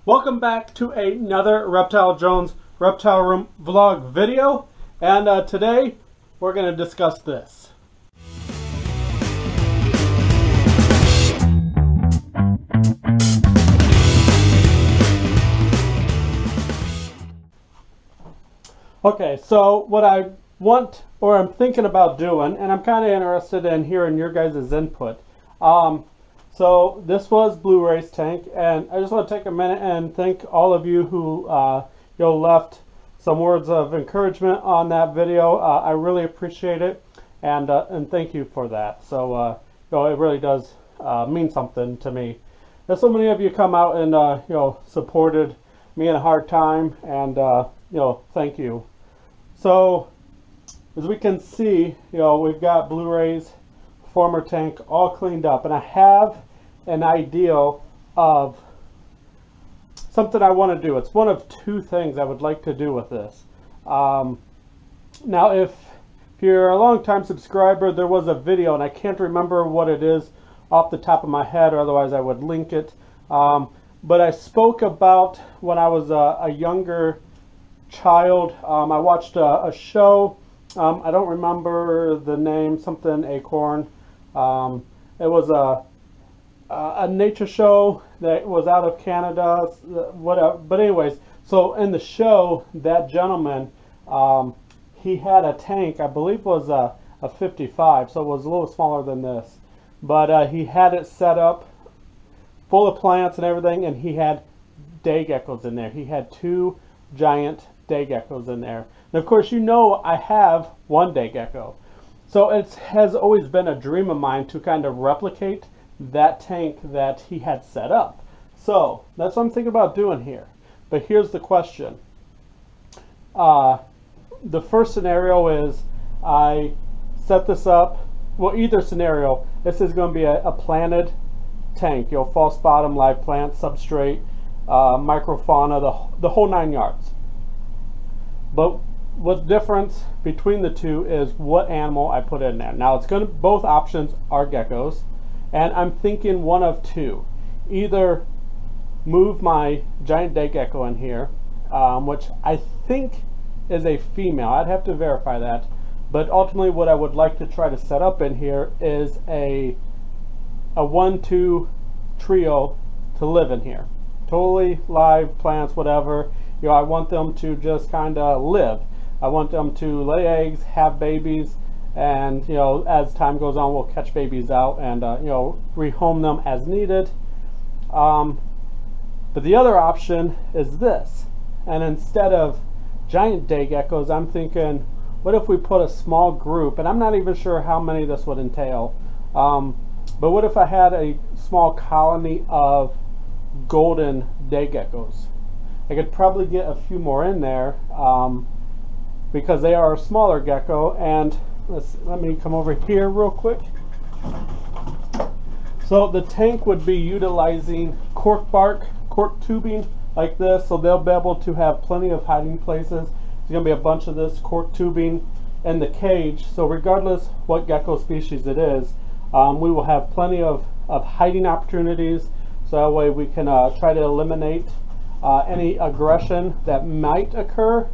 Welcome back to another Reptile Jones Reptile Room vlog video, and today we're going to discuss this. Okay, so what I want, or I'm thinking about doing, and I'm kind of interested in hearing your guys' input. So this was Blu-ray's tank, and I just want to take a minute and thank all of you who left some words of encouragement on that video. I really appreciate it, and thank you for that. So it really does mean something to me. There's so many of you come out and supported me in a hard time, and thank you. So as we can see, we've got Blu-ray's former tank all cleaned up, and I have an idea of something I want to do. It's one of two things I would like to do with this. Now if you're a long-time subscriber, there was a video, and I can't remember what it is off the top of my head, or otherwise I would link it, but I spoke about when I was a younger child. I watched a show. I don't remember the name, something Acorn. It was a nature show that was out of Canada, whatever. But anyways, so in the show, that gentleman, he had a tank, I believe was a 55, so it was a little smaller than this. But he had it set up full of plants and everything, and he had day geckos in there. He had 2 giant day geckos in there. And of course, I have one day gecko. So it has always been a dream of mine to kind of replicate that tank that he had set up. So that's what I'm thinking about doing here. But here's the question. The first scenario is I set this up. Well, either scenario, this is going to be a planted tank. False bottom, live plant, substrate, microfauna, the whole 9 yards. But what's difference between the two is what animal I put in there. Now both options are geckos, and I'm thinking one of two. Either move my giant day gecko in here, which I think is a female. I'd have to verify that. But ultimately what I would like to try to set up in here is a 1-2 trio to live in here. Totally live plants, whatever. I want them to just kind of live. I want them to lay eggs, have babies, and as time goes on, we'll catch babies out and rehome them as needed. But the other option is this, and instead of giant day geckos, I'm thinking, what if we put a small group? And I'm not even sure how many this would entail. But what if I had a small colony of golden day geckos? I could probably get a few more in there. Because they are a smaller gecko, and let me come over here real quick. So the tank would be utilizing cork bark, cork tubing like this, so they'll be able to have plenty of hiding places. There's going to be a bunch of this cork tubing in the cage, so regardless what gecko species it is, we will have plenty of hiding opportunities, so that way we can try to eliminate any aggression that might occur.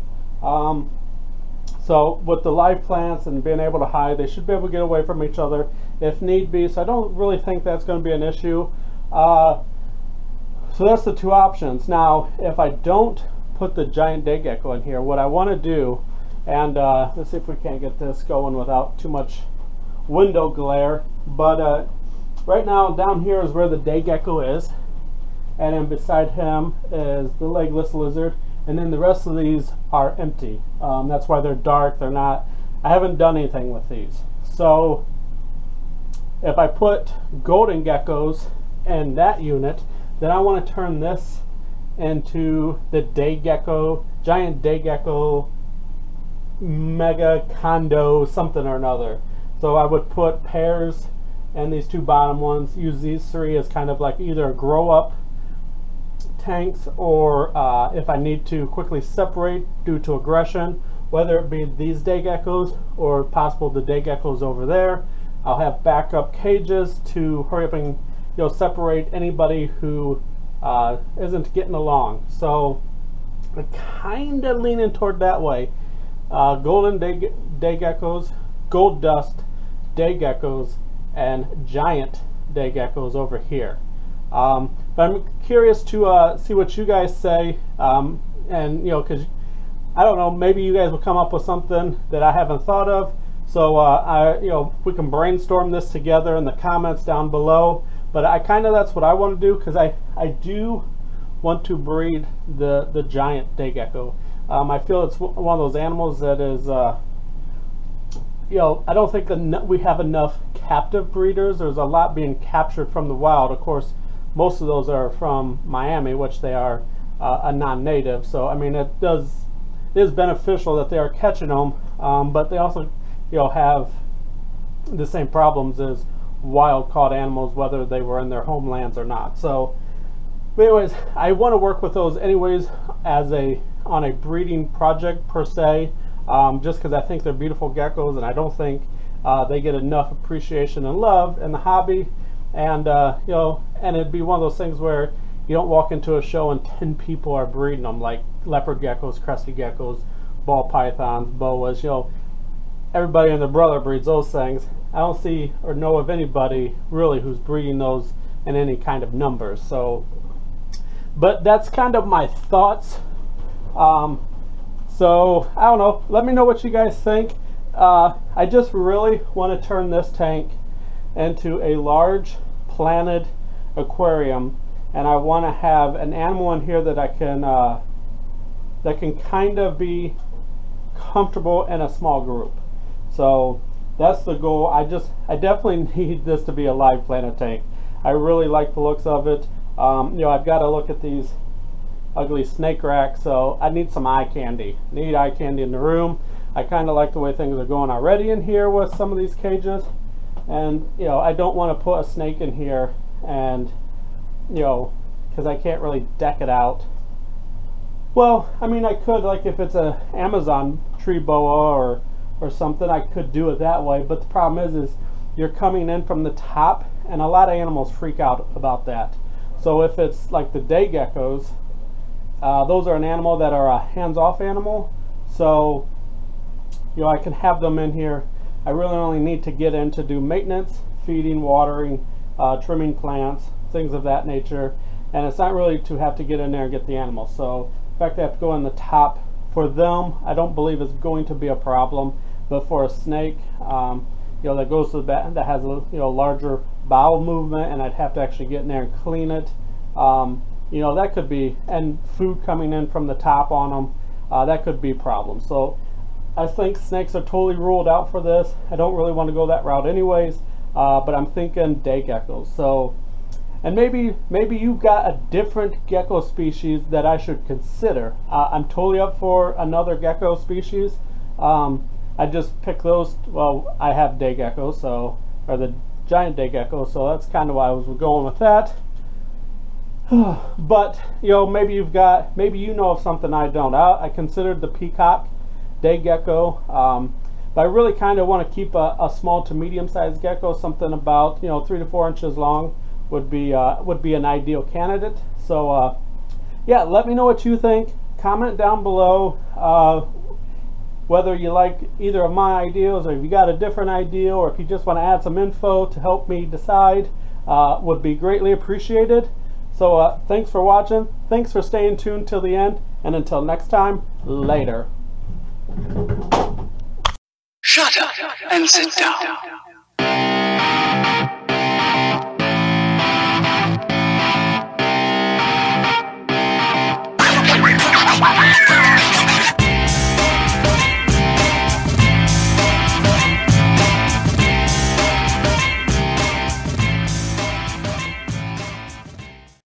So with the live plants and being able to hide, they should be able to get away from each other if need be. So I don't really think that's going to be an issue. So that's the two options. Now, if I don't put the giant day gecko in here, what I want to do, and let's see if we can't get this going without too much window glare. But right now, down here is where the day gecko is. And then beside him is the legless lizard. And then the rest of these are empty. That's why they're dark. They're not, I haven't done anything with these. So if I put golden geckos in that unit, then I want to turn this into the day gecko, giant day gecko, mega condo, something or another. So I would put pairs and these 2 bottom ones, use these 3 as kind of like either a grow up tanks, or if I need to quickly separate due to aggression, whether it be these day geckos or possible the day geckos over there, I'll have backup cages to hurry up and separate anybody who isn't getting along. So I'm kind of leaning toward that way. Golden day geckos, gold dust day geckos, and giant day geckos over here. But I'm curious to see what you guys say, and you know, because I don't know, maybe you guys will come up with something that I haven't thought of. So you know, we can brainstorm this together in the comments down below. But that's what I want to do, because I do want to breed the giant day gecko. I feel it's one of those animals that is, you know, I don't think we have enough captive breeders. There's a lot being captured from the wild. Of course, most of those are from Miami, which they are a non-native. So I mean, it is beneficial that they are catching them, but they also, you know, have the same problems as wild caught animals, whether they were in their homelands or not. So but anyways, I want to work with those anyways as on a breeding project per se, just because I think they're beautiful geckos, and I don't think they get enough appreciation and love in the hobby. And you know, and it'd be one of those things where you don't walk into a show and 10 people are breeding them, like leopard geckos, crested geckos, ball pythons, boas. You know, everybody and their brother breeds those things. I don't see or know of anybody really who's breeding those in any kind of numbers. So, but that's kind of my thoughts. So I don't know, let me know what you guys think. I just really want to turn this tank into a large planted aquarium, and I want to have an animal in here that I can that can kind of be comfortable in a small group. So that's the goal. I definitely need this to be a live planted tank. I really like the looks of it. You know, I've got to look at these ugly snake racks, so I need some eye candy. Need eye candy in the room. I kind of like the way things are going already in here with some of these cages, and you know, I don't want to put a snake in here, and you know, because I can't really deck it out. Well, I mean, I could, like if it's a Amazon tree boa or something, I could do it that way. But the problem is you're coming in from the top, and a lot of animals freak out about that. So if it's like the day geckos, those are an animal that are a hands-off animal. So you know, I can have them in here. I really only need to get in to do maintenance, feeding, watering, trimming plants, things of that nature. And it's not really to have to get in there and get the animal. So in fact, I have to go in the top. For them, I don't believe it's going to be a problem. But for a snake, you know, that goes to the back, that has a, you know, larger bowel movement, and I'd have to actually get in there and clean it. You know, that could be, and food coming in from the top on them, that could be a problem. So I think snakes are totally ruled out for this. I don't really want to go that route anyways, but I'm thinking day geckos. So, and maybe you've got a different gecko species that I should consider. I'm totally up for another gecko species. I just picked those. Well, I have day geckos, so, or the giant day gecko, so that's kind of why I was going with that. But you know, maybe you know of something I don't. I considered the peacock day gecko, but I really kind of want to keep a small to medium sized gecko. Something about, you know, 3 to 4 inches long would be an ideal candidate. So yeah, let me know what you think. Comment down below whether you like either of my ideas, or if you got a different idea, or if you just want to add some info to help me decide, would be greatly appreciated. So thanks for watching. Thanks for staying tuned till the end. And until next time, later. Shut up and sit down.